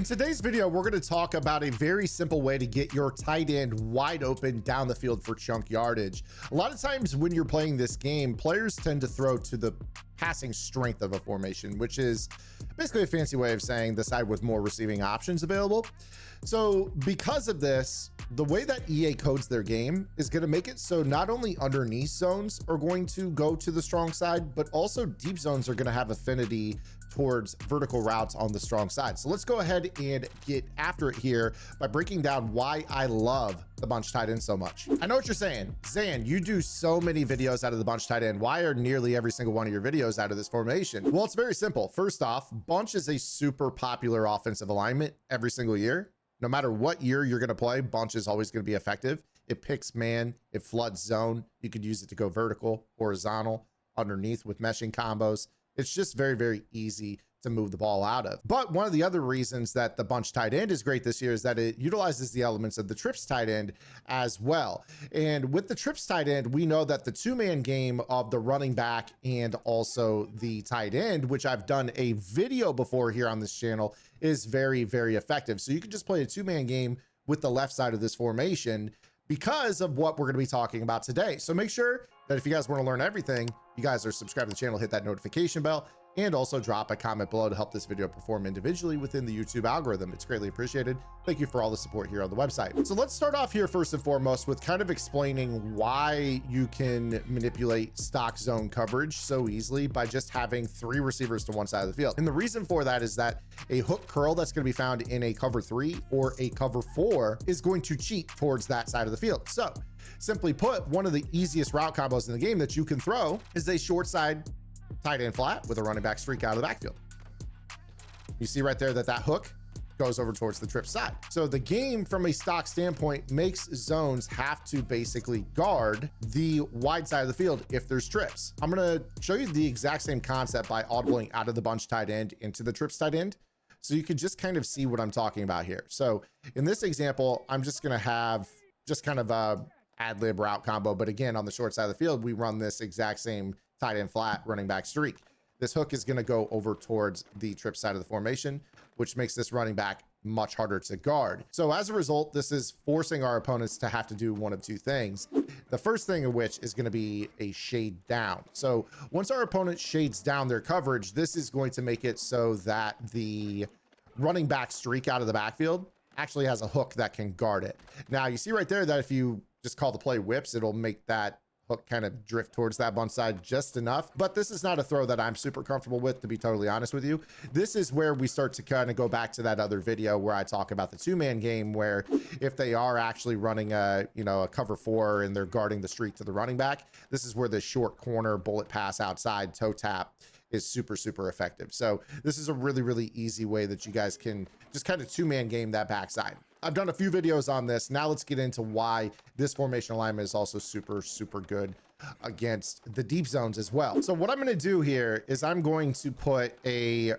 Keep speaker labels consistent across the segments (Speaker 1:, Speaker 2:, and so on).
Speaker 1: In today's video, we're going to talk about a very simple way to get your tight end wide open down the field for chunk yardage. A lot of times when you're playing this game, players tend to throw to the passing strength of a formation, which is basically a fancy way of saying the side with more receiving options available. So because of this, the way that EA codes their game is going to make it so not only underneath zones are going to go to the strong side, but also deep zones are going to have affinity towards vertical routes on the strong side. So let's go ahead and get after it here by breaking down why I love the bunch tight end so much. I know what you're saying. Zan, you do so many videos out of the bunch tight end. Why are nearly every single one of your videos out of this formation? Well, it's very simple. First off, bunch is a super popular offensive alignment every single year. No matter what year you're going to play, bunch is always going to be effective. It picks man, it floods zone. You could use it to go vertical, horizontal, underneath with meshing combos. It's just very, very easy to move the ball out of. But one of the other reasons that the bunch tight end is great this year is that it utilizes the elements of the trips tight end as well. And with the trips tight end, we know that the two-man game of the running back and also the tight end, which I've done a video before here on this channel, is very, very effective. So you can just play a two-man game with the left side of this formation because of what we're going to be talking about today. So make sure that if you guys want to learn everything, you guys are subscribed to the channel, hit that notification bell, and also drop a comment below to help this video perform individually within the YouTube algorithm. It's greatly appreciated. Thank you for all the support here on the website. So let's start off here first and foremost with kind of explaining why you can manipulate stock zone coverage so easily by just having three receivers to one side of the field. And the reason for that is that a hook curl that's going to be found in a cover 3 or a cover 4 is going to cheat towards that side of the field. So simply put, one of the easiest route combos in the game that you can throw is a short side tight end flat with a running back streak out of the backfield. You see right there that that hook goes over towards the trip side. So the game from a stock standpoint makes zones have to basically guard the wide side of the field if there's trips. I'm going to show you the exact same concept by audibling out of the bunch tight end into the trips tight end, so you can just kind of see what I'm talking about here. So in this example, I'm just going to have just kind of a ad lib route combo. But again, on the short side of the field, we run this exact same tight end flat running back streak. This hook is going to go over towards the trip side of the formation, which makes this running back much harder to guard. So as a result, this is forcing our opponents to have to do one of two things. The first thing of which is going to be a shade down. So once our opponent shades down their coverage, this is going to make it so that the running back streak out of the backfield actually has a hook that can guard it. Now you see right there that if you just call the play whips, it'll make that hook kind of drift towards that bunch side just enough. But this is not a throw that I'm super comfortable with, to be totally honest with you. This is where we start to kind of go back to that other video where I talk about the two-man game, where if they are actually running a cover 4 and they're guarding the streak to the running back, this is where the short corner bullet pass outside toe tap is super, super effective. So this is a really, really easy way that you guys can just kind of two-man game that backside. I've done a few videos on this. Now let's get into why this formation alignment is also super, super good against the deep zones as well. So what I'm going to do here is I'm going to put a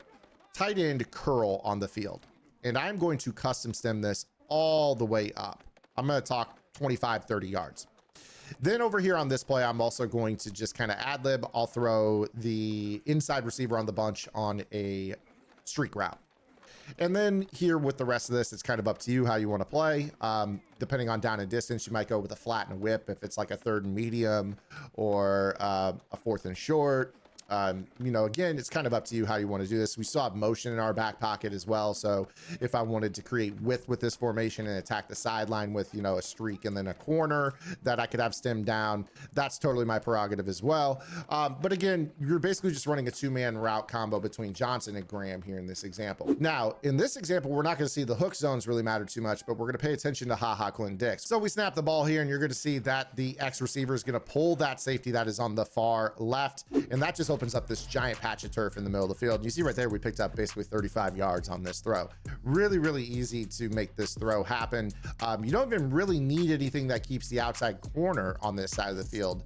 Speaker 1: tight end curl on the field, and I'm going to custom stem this all the way up. I'm going to talk 25, 30 yards. Then over here on this play, I'm also going to just kind of ad lib. I'll throw the inside receiver on the bunch on a streak route. And then here with the rest of this, it's kind of up to you how you want to play. Depending on down and distance, you might go with a flat and a whip if it's like a third and medium or a fourth and short. Again, it's kind of up to you how you want to do this. We still have motion in our back pocket as well. So if I wanted to create width with this formation and attack the sideline with, a streak and then a corner that I could have stemmed down, that's totally my prerogative as well. But again, you're basically just running a two-man route combo between Johnson and Graham here in this example. Now, in this example, we're not going to see the hook zones really matter too much, but we're going to pay attention to Clinton Dix. So we snap the ball here, and you're going to see that the X receiver is going to pull that safety that is on the far left, and that just opens up this giant patch of turf in the middle of the field. And you see right there, we picked up basically 35 yards on this throw. Really, really easy to make this throw happen. You don't even really need anything that keeps the outside corner on this side of the field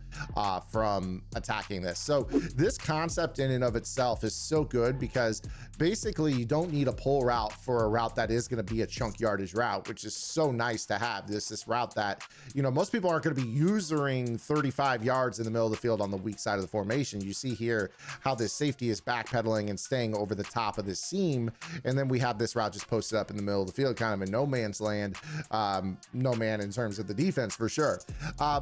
Speaker 1: from attacking this. So this concept in and of itself is so good because basically you don't need a pull route for a route that is going to be a chunk yardage route, which is so nice to have. This route that, most people aren't going to be using 35 yards in the middle of the field on the weak side of the formation. You see here, here how this safety is backpedaling and staying over the top of this seam. And then we have this route just posted up in the middle of the field, kind of in no man's land. No man in terms of the defense for sure.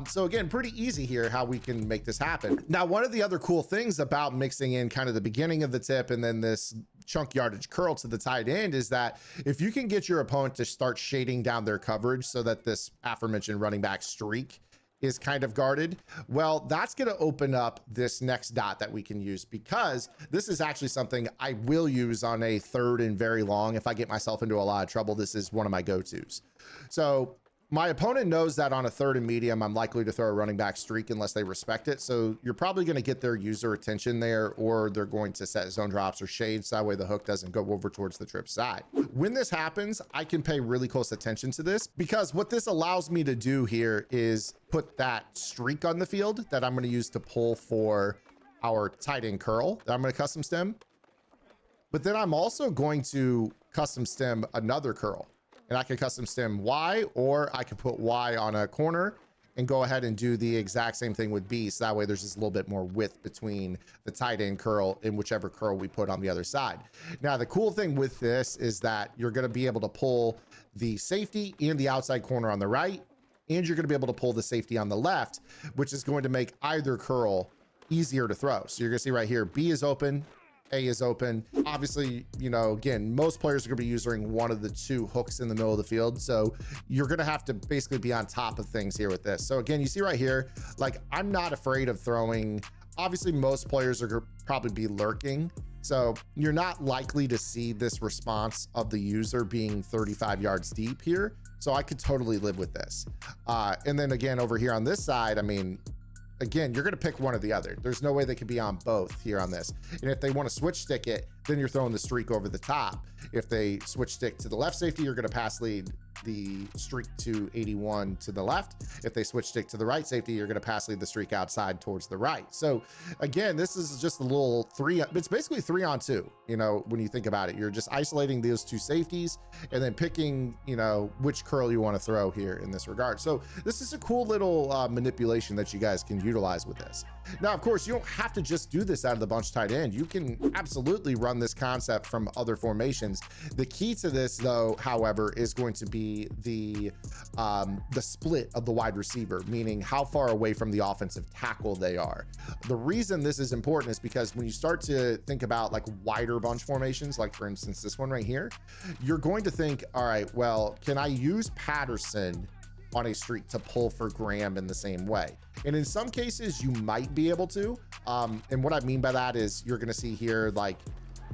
Speaker 1: So again, pretty easy here how we can make this happen. Now, one of the other cool things about mixing in kind of the beginning of the tip and then this chunk yardage curl to the tight end is that if you can get your opponent to start shading down their coverage so that this aforementioned running back streak is kind of guarded, well, that's going to open up this next dot that we can use, because this is actually something I will use on a third and very long. If I get myself into a lot of trouble, this is one of my go-tos. So my opponent knows that on a third and medium, I'm likely to throw a running back streak unless they respect it. So you're probably going to get their user attention there, or they're going to set zone drops or shades. That way the hook doesn't go over towards the trip side. When this happens, I can pay really close attention to this, because what this allows me to do here is put that streak on the field that I'm going to use to pull for our tight end curl that I'm going to custom stem. But then I'm also going to custom stem another curl. And I can custom stem Y, or I can put Y on a corner and go ahead and do the exact same thing with B. So that way there's just a little bit more width between the tight end curl and whichever curl we put on the other side. Now, the cool thing with this is that you're going to be able to pull the safety and the outside corner on the right, and you're going to be able to pull the safety on the left, which is going to make either curl easier to throw. So you're going to see right here, B is open, A is open. Obviously, you know, again, most players are going to be using one of the two hooks in the middle of the field. So you're going to have to basically be on top of things here with this. So again, you see right here, like, I'm not afraid of throwing. Obviously, most players are going to probably be lurking. So you're not likely to see this response of the user being 35 yards deep here. So I could totally live with this. And then again, over here on this side, I mean, again, you're going to pick one or the other. There's no way they could be on both here on this. And if they want to switch stick it, then you're throwing the streak over the top. If they switch stick to the left safety, you're going to pass lead the streak to 81 to the left. If they switch stick to the right safety, you're going to pass lead the streak outside towards the right. So again, this is just a little it's basically 3-on-2, you know, when you think about it. You're just isolating those two safeties and then picking, you know, which curl you want to throw here in this regard. So this is a cool little manipulation that you guys can utilize with this. Now, of course, you don't have to just do this out of the bunch tight end. You can absolutely run this concept from other formations. The key to this, though, however, is going to be the split of the wide receiver, meaning how far away from the offensive tackle they are. The reason this is important is because when you start to think about like wider bunch formations, like for instance, this one right here, you're going to think, all right, well, can I use Patterson on a streak to pull for Graham in the same way? And in some cases you might be able to. And what I mean by that is you're going to see here, like,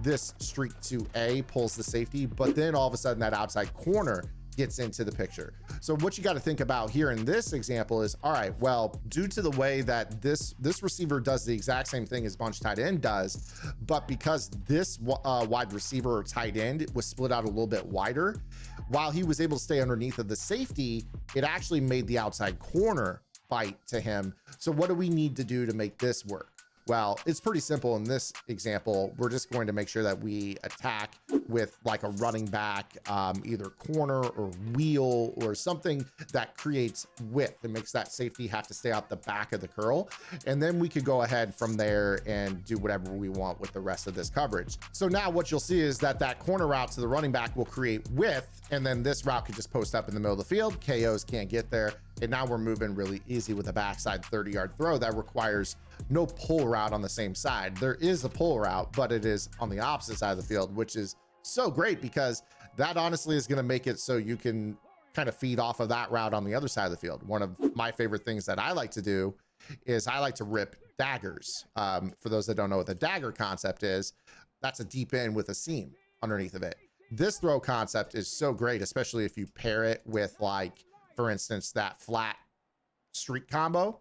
Speaker 1: this streak to A pulls the safety, but then all of a sudden that outside corner gets into the picture. So what you got to think about here in this example is, all right, well, due to the way that this receiver does the exact same thing as bunch tight end does, but because this wide receiver or tight end was split out a little bit wider, while he was able to stay underneath of the safety, it actually made the outside corner bite to him. So what do we need to do to make this work? Well, it's pretty simple in this example. We're just going to make sure that we attack with like a running back, either corner or wheel or something that creates width and makes that safety have to stay out the back of the curl. And then we could go ahead from there and do whatever we want with the rest of this coverage. So now what you'll see is that that corner route to the running back will create width, and then this route could just post up in the middle of the field. KOs can't get there. And now we're moving really easy with a backside 30-yard throw that requires no pull route on the same side. There is a pull route, but it is on the opposite side of the field, which is so great because that honestly is going to make it so you can kind of feed off of that route on the other side of the field. One of my favorite things that I like to do is I like to rip daggers. For those that don't know what the dagger concept is, that's a deep end with a seam underneath of it. This throw concept is so great, especially if you pair it with, like, for instance, that flat streak combo,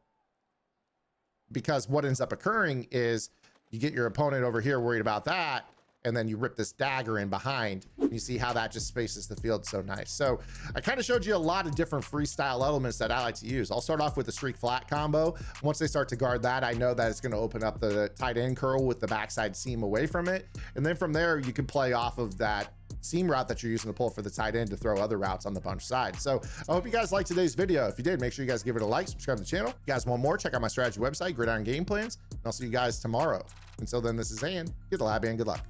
Speaker 1: because what ends up occurring is you get your opponent over here worried about that, and then you rip this dagger in behind, and you see how that just spaces the field so nice. So I kind of showed you a lot of different freestyle elements that I like to use. I'll start off with the streak flat combo. Once they start to guard that, I know that it's going to open up the tight end curl with the backside seam away from it. And then from there, you can play off of that seam route that you're using to pull for the tight end to throw other routes on the bunch side. So I hope you guys liked today's video. If you did, make sure you guys give it a like, subscribe to the channel. If you guys want more, check out my strategy website, Gridiron Game Plans, and I'll see you guys tomorrow. Until then, this is Zan. Get the lab and good luck.